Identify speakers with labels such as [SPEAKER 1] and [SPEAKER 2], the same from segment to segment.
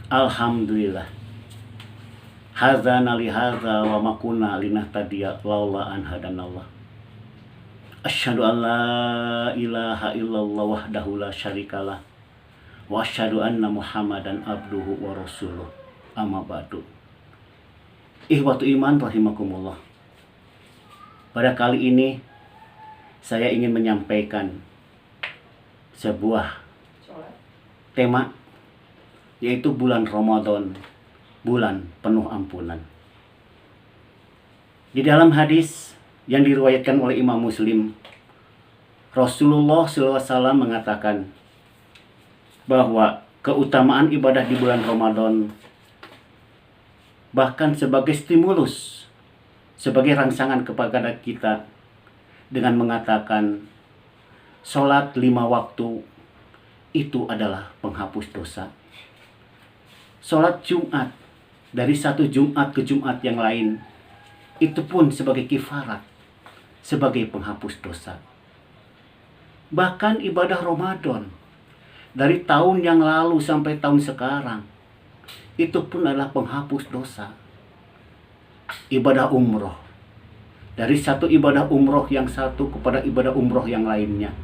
[SPEAKER 1] Alhamdulillah. Hadzana li hadza wa ma kunna linahtadiya laula an hadanallah. Asyhadu an la ilaha illallah wahdahu la syarikalah wa asyhadu anna Muhammadan abduhu wa rasuluh. Amma ba'du. Ikhwatu iman rahimakumullah. Pada kali ini saya ingin menyampaikan sebuah tema, yaitu bulan Ramadan, bulan penuh ampunan. Di dalam hadis yang diriwayatkan oleh Imam Muslim, Rasulullah SAW mengatakan bahwa keutamaan ibadah di bulan Ramadan bahkan sebagai stimulus, sebagai rangsangan kepada kita dengan mengatakan sholat 5 waktu itu adalah penghapus dosa. Sholat Jumat dari satu Jumat ke Jumat yang lain itu pun sebagai kifarat, sebagai penghapus dosa. Bahkan ibadah Ramadan dari tahun yang lalu sampai tahun sekarang itu pun adalah penghapus dosa. Ibadah umroh dari satu ibadah umroh yang satu kepada ibadah umroh yang lainnya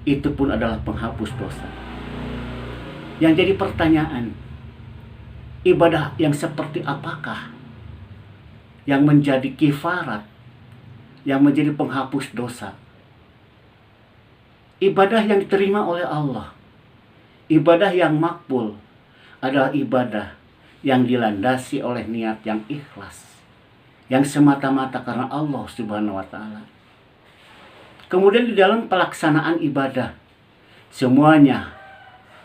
[SPEAKER 1] itu pun adalah penghapus dosa. Yang jadi pertanyaan, ibadah yang seperti apakah yang menjadi kifarat, yang menjadi penghapus dosa? Ibadah yang diterima oleh Allah, ibadah yang makbul adalah ibadah yang dilandasi oleh niat yang ikhlas, yang semata-mata karena Allah Subhanahu wa Ta'ala. Kemudian di dalam pelaksanaan ibadah, semuanya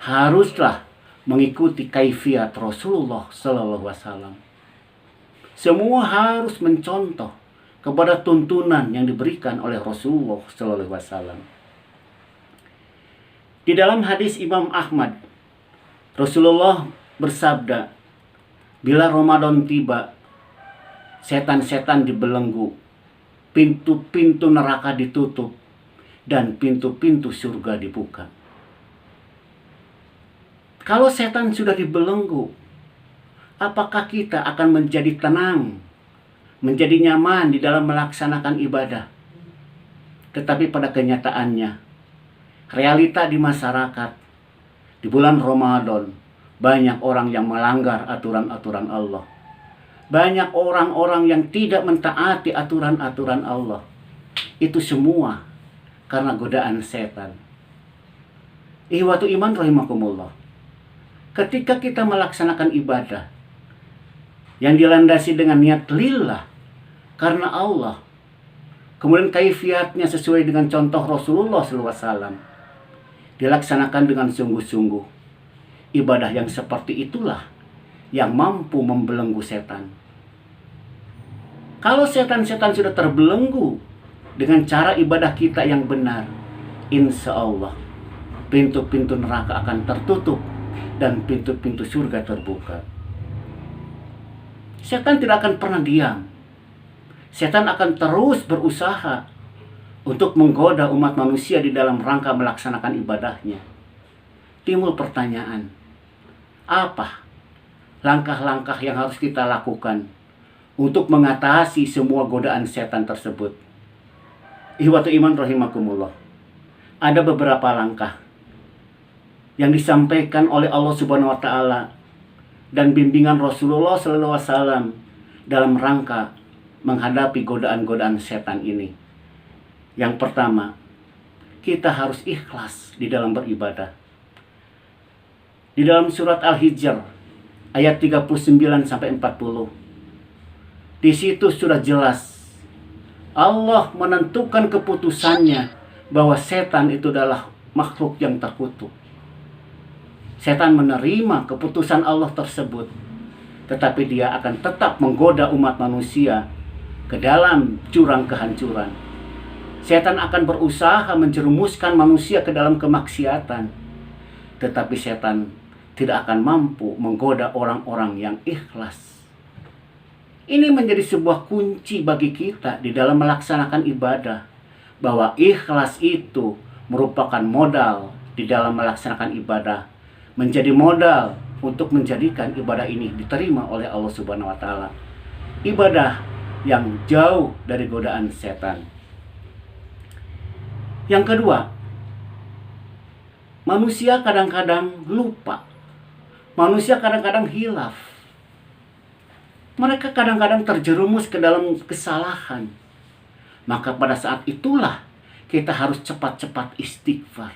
[SPEAKER 1] haruslah mengikuti kaifiat Rasulullah Sallallahu Alaihi Wasallam. Semua harus mencontoh kepada tuntunan yang diberikan oleh Rasulullah Sallallahu Alaihi Wasallam. Di dalam hadis Imam Ahmad, Rasulullah bersabda, bila Ramadan tiba, setan-setan dibelenggu, pintu-pintu neraka ditutup, dan pintu-pintu surga dibuka. Kalau setan sudah dibelenggu, apakah kita akan menjadi tenang, menjadi nyaman di dalam melaksanakan ibadah? Tetapi pada kenyataannya, realita di masyarakat, di bulan Ramadan, banyak orang yang melanggar aturan-aturan Allah. Banyak orang-orang yang tidak mentaati aturan-aturan Allah. Itu semua karena godaan setan. Ikhwatu iman rahimakumullah. Ketika kita melaksanakan ibadah yang dilandasi dengan niat lillah, karena Allah, kemudian kaifiatnya sesuai dengan contoh Rasulullah SAW, dilaksanakan dengan sungguh-sungguh, ibadah yang seperti itulah yang mampu membelenggu setan. Kalau setan-setan sudah terbelenggu dengan cara ibadah kita yang benar, insya Allah pintu-pintu neraka akan tertutup dan pintu-pintu surga terbuka. Setan tidak akan pernah diam. Setan akan terus berusaha untuk menggoda umat manusia di dalam rangka melaksanakan ibadahnya. Timbul pertanyaan, apa langkah-langkah yang harus kita lakukan untuk mengatasi semua godaan setan tersebut? Ikhwatu iman rahimakumullah. Ada beberapa langkah yang disampaikan oleh Allah Subhanahu wa Ta'ala dan bimbingan Rasulullah sallallahu alaihi wasallam dalam rangka menghadapi godaan-godaan setan ini. Yang pertama, kita harus ikhlas di dalam beribadah. Di dalam surat Al-Hijr ayat 39 sampai 40. Di situ sudah jelas Allah menentukan keputusannya bahwa setan itu adalah makhluk yang terkutuk. Setan menerima keputusan Allah tersebut, tetapi dia akan tetap menggoda umat manusia ke dalam jurang kehancuran. Setan akan berusaha menjerumuskan manusia ke dalam kemaksiatan, tetapi setan tidak akan mampu menggoda orang-orang yang ikhlas. Ini menjadi sebuah kunci bagi kita di dalam melaksanakan ibadah, bahwa ikhlas itu merupakan modal di dalam melaksanakan ibadah, menjadi modal untuk menjadikan ibadah ini diterima oleh Allah Subhanahu wa taala. Ibadah yang jauh dari godaan setan. Yang kedua, manusia kadang-kadang lupa. Manusia kadang-kadang hilaf. Mereka kadang-kadang terjerumus ke dalam kesalahan. Maka pada saat itulah kita harus cepat-cepat istighfar.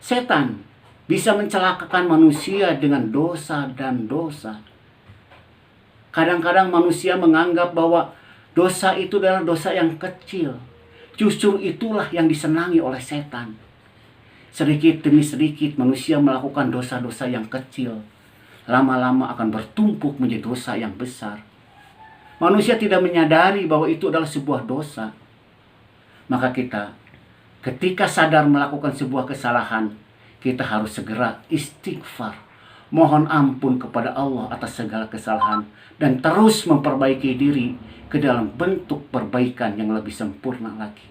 [SPEAKER 1] Setan bisa mencelakakan manusia dengan dosa dan dosa. Kadang-kadang manusia menganggap bahwa dosa itu adalah dosa yang kecil. Justru itulah yang disenangi oleh setan. Sedikit demi sedikit manusia melakukan dosa-dosa yang kecil. Lama-lama akan bertumpuk menjadi dosa yang besar. Manusia tidak menyadari bahwa itu adalah sebuah dosa. Maka kita, ketika sadar melakukan sebuah kesalahan, kita harus segera istighfar. Mohon ampun kepada Allah atas segala kesalahan. Dan terus memperbaiki diri ke dalam bentuk perbaikan yang lebih sempurna lagi.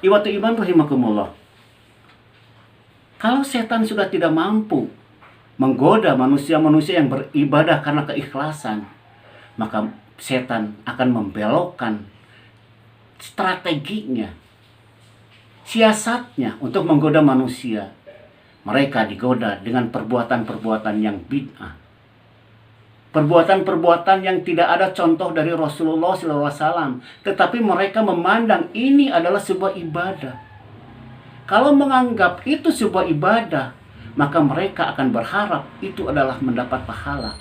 [SPEAKER 1] Iwatu iman rahimakumullah. Kalau setan sudah tidak mampu menggoda manusia-manusia yang beribadah karena keikhlasan, maka setan akan membelokkan strateginya, siasatnya untuk menggoda manusia. Mereka digoda dengan perbuatan-perbuatan yang bid'ah. Perbuatan-perbuatan yang tidak ada contoh dari Rasulullah SAW. Tetapi mereka memandang ini adalah sebuah ibadah. Kalau menganggap itu sebuah ibadah, maka mereka akan berharap itu adalah mendapat pahala.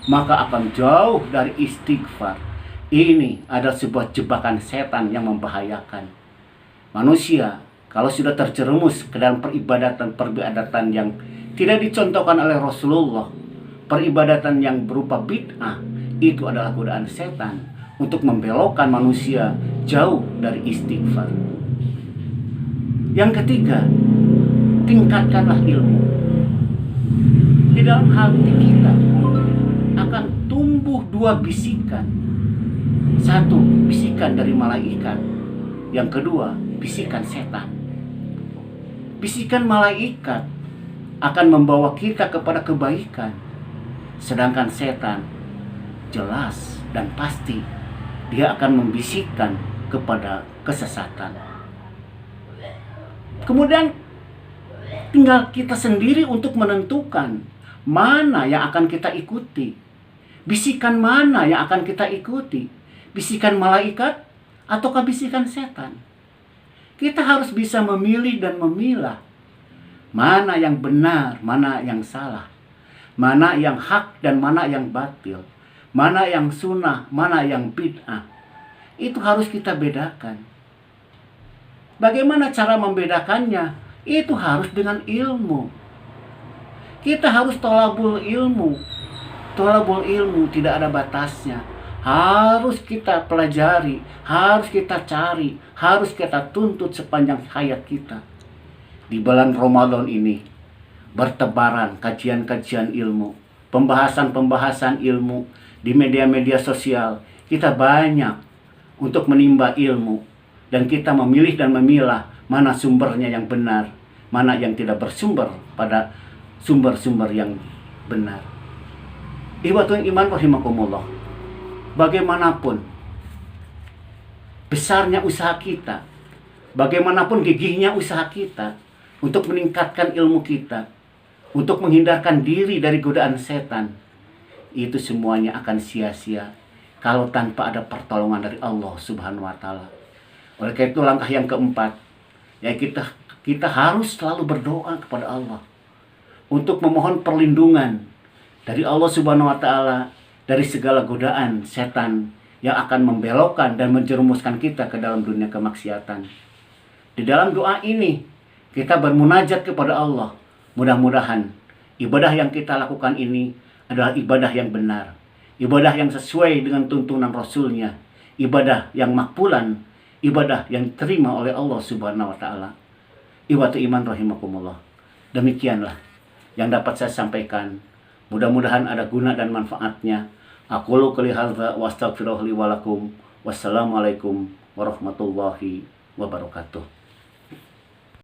[SPEAKER 1] Maka akan jauh dari istighfar. Ini adalah sebuah jebakan setan yang membahayakan. Manusia kalau sudah terjerumus ke dalam peribadatan yang tidak dicontohkan oleh Rasulullah, peribadatan yang berupa bid'ah, itu adalah godaan setan untuk membelokkan manusia jauh dari istighfar. Yang ketiga, tingkatkanlah ilmu. Di dalam hati kita akan tumbuh dua bisikan. Satu, bisikan dari malaikat. Yang kedua, bisikan setan. Bisikan malaikat akan membawa kita kepada kebaikan. Sedangkan setan jelas dan pasti dia akan membisikkan kepada kesesatan. Kemudian tinggal kita sendiri untuk menentukan mana yang akan kita ikuti. Bisikan mana yang akan kita ikuti? Bisikan malaikat ataukah bisikan setan? Kita harus bisa memilih dan memilah mana yang benar, mana yang salah, mana yang hak dan mana yang batil, mana yang sunnah, mana yang bid'ah. Itu harus kita bedakan. Bagaimana cara membedakannya? Itu harus dengan ilmu. Kita harus thalabul ilmu. Thalabul ilmu tidak ada batasnya. Harus kita pelajari, harus kita cari, harus kita tuntut sepanjang hayat kita. Di bulan Ramadan ini bertebaran kajian-kajian ilmu, pembahasan-pembahasan ilmu di media-media sosial. Kita banyak untuk menimba ilmu dan kita memilih dan memilah mana sumbernya yang benar, mana yang tidak bersumber pada sumber-sumber yang benar. Ikhwatul iman rahimakumullah. Bagaimanapun besarnya usaha kita, bagaimanapun gigihnya usaha kita untuk meningkatkan ilmu kita, untuk menghindarkan diri dari godaan setan, itu semuanya akan sia-sia kalau tanpa ada pertolongan dari Allah Subhanahu wa taala. Oleh karena itu langkah yang keempat, ya kita harus selalu berdoa kepada Allah untuk memohon perlindungan dari Allah Subhanahu wa taala dari segala godaan setan yang akan membelokkan dan menjerumuskan kita ke dalam dunia kemaksiatan. Di dalam doa ini kita bermunajat kepada Allah. Mudah-mudahan ibadah yang kita lakukan ini adalah ibadah yang benar, ibadah yang sesuai dengan tuntunan Rasulnya, ibadah yang makbulan, ibadah yang diterima oleh Allah Subhanahu wa taala. Ikhwatu iman rahimakumullah. Demikianlah yang dapat saya sampaikan. Mudah-mudahan ada guna dan manfaatnya. Aqulu qouli hadza wa astaghfirullahi wa lakum. Wassalamualaikum warahmatullahi wabarakatuh.